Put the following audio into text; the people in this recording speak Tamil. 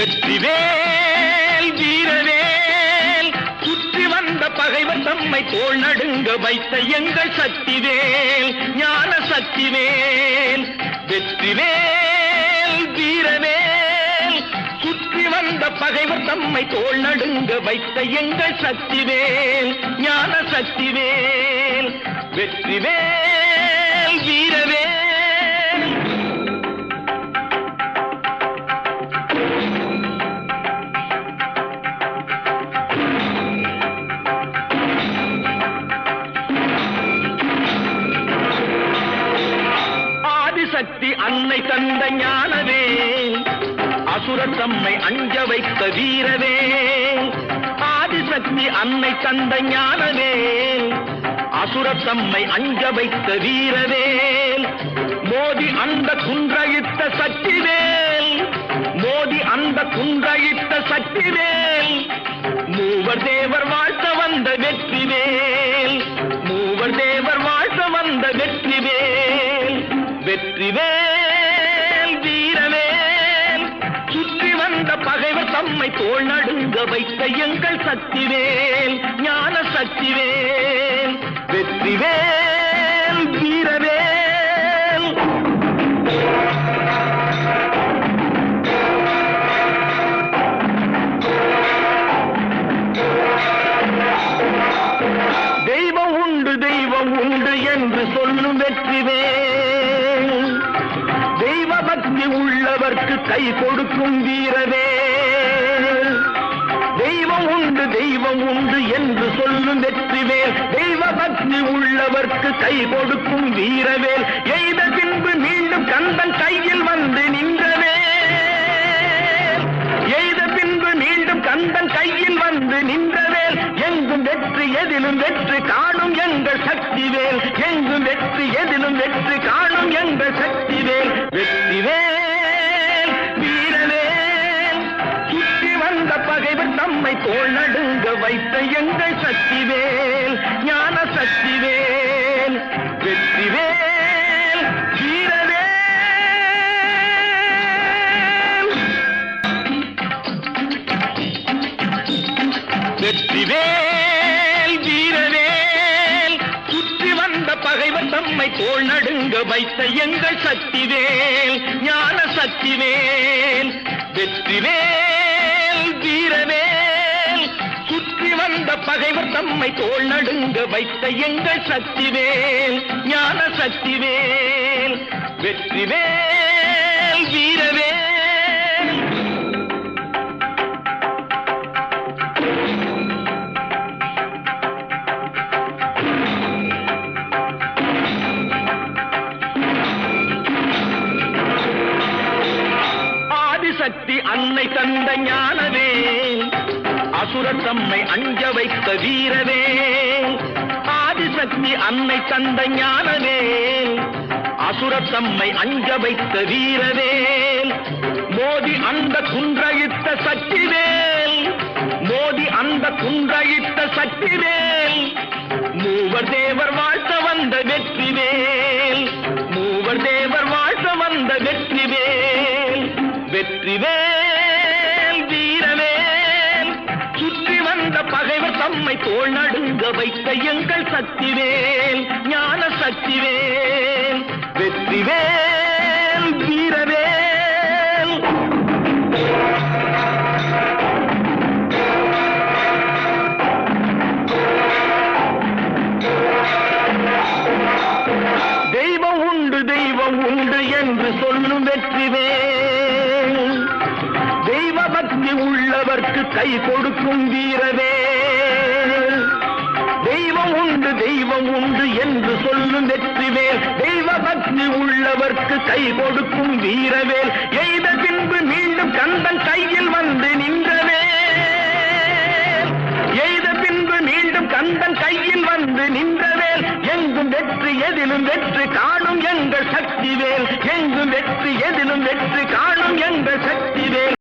வெற்றிவேல் வீரவேல் சுற்றி வந்த பகைவர் தம்மை தோள் நடுங்க வைத்த எங்கள் சக்திவேல் ஞான சக்திவேல். வெற்றிவேல் வீரவேல் சுற்றி வந்த பகைவர் தம்மை தோள் நடுங்க வைத்த எங்கள் சக்திவேல் ஞான சக்திவேல். வெற்றிவேல் வீரவேல். சக்தி அன்னை தந்த ஞானவேல் அசுரர் தம்மை அஞ்ச வைத்த வீரவேல். ஆதிசக்தி அன்னை தந்த ஞானவேல் அசுரர் தம்மை அஞ்ச வைத்த வீரவேல். மோதி அந்த குன்றையிட்ட சக்திவேல் மோதி அந்த குன்றையிட்ட சக்திவேல். மூவர் தேவர் வாழ்த்த வந்த வெற்றிவேல் மூவர் தேவர் வாழ்த்த வந்த வெற்றிவேல். வெற்றிவேல் வீரவேல் சுற்றி வந்த பகைவர் தம்மை தோள் நடுங்க வைத்த எங்கள் சக்திவேல் ஞான சக்திவேல். வெற்றிவேல் வீரவேல். தெய்வம் உண்டு என்று சொல்லும் வெற்றிவேல். தெய்வ பக்தி உள்ளவர்க்கு கை கொடுக்கும் வீரவேல். தெய்வம் உண்டு என்று சொல்லும் வெற்றிவேல். தெய்வ பக்தி உள்ளவர்க்கு கை கொடுக்கும் வீரவேல். எய்த பின்பு மீண்டும் கந்தன் கையில் வந்து நின்றவேல். எய்த பின்பு மீண்டும் கந்தன் கையில் வந்து நின்றவேல். எங்கும் வெற்றி எதிலும் வெற்றி காணும் எங்கள் சக்திவேல். எங்கும் வெற்றி எதிலும் வெற்றி காணும் எங்கள் சக்திவேல். வெற்றிவேல் வீரவேல் சுற்றி வந்த பகைவர் தம்மை தோள் நடுங்க வைத்த எங்கள் சக்திவேல் ஞான சக்திவேல். வெற்றிவேல் வீரவேல். வெற்றிவேல் வீரவேல் சுற்றி வந்த பகைவர் தம்மை தோள் நடுங்க வைத்த எங்கள் சக்திவேல் ஞான சக்திவேல். வெற்றிவேல் வீரவேல் சுற்றி வந்த பகைவர் தம்மை தோள் நடுங்க வைத்த எங்கள் சக்திவேல் ஞான சக்திவேல். வெற்றிவேல் வீரவேல். சக்தி அன்னை தந்த ஞானவேல் அசுரர் தம்மை அஞ்ச வைத்த வீரவேல். ஆதிசக்தி அன்னை தந்த ஞானவேல் அசுரர் தம்மை அஞ்ச வைத்த வீரவேல். மோதி அந்த குன்றையிட்ட சக்திவேல் மோதி அந்த குன்றையிட்ட சக்திவேல். மூவர் தேவர் வாழ்த்த வந்த வெற்றிவேல் மூவர் தேவர் வாழ்த்த வந்த வெற்றிவேல். வெற்றிவேல் வீரவேல் சுற்றி வந்த பகைவர் தம்மை தோள் நடுங்க வைத்த எங்கள் சக்திவேல் ஞான சக்திவேல். வெற்றிவேல் வீரவேல். தெய்வம் உண்டு என்று சொல்லும் வெற்றிவேல். தெய்வ பக்தி உள்ளவர்க்கு கை கொடுக்கும் வீரவேல். தெய்வம் உண்டு என்று சொல்லும் வெற்றிவேல். தெய்வ பக்தி உள்ளவர்க்கு கை கொடுக்கும் வீரவேல். எய்த பின்பு மீண்டும் கந்தன் கையில் வந்து நின்றவேல். எய்த பின்பு மீண்டும் கந்தன் கையில் வந்து நின்றவேல். எங்கும் வெற்றி எதிலும் வெற்றி காணும் எங்கள் சக்திவேல். எங்கும் வெற்றி எதிலும்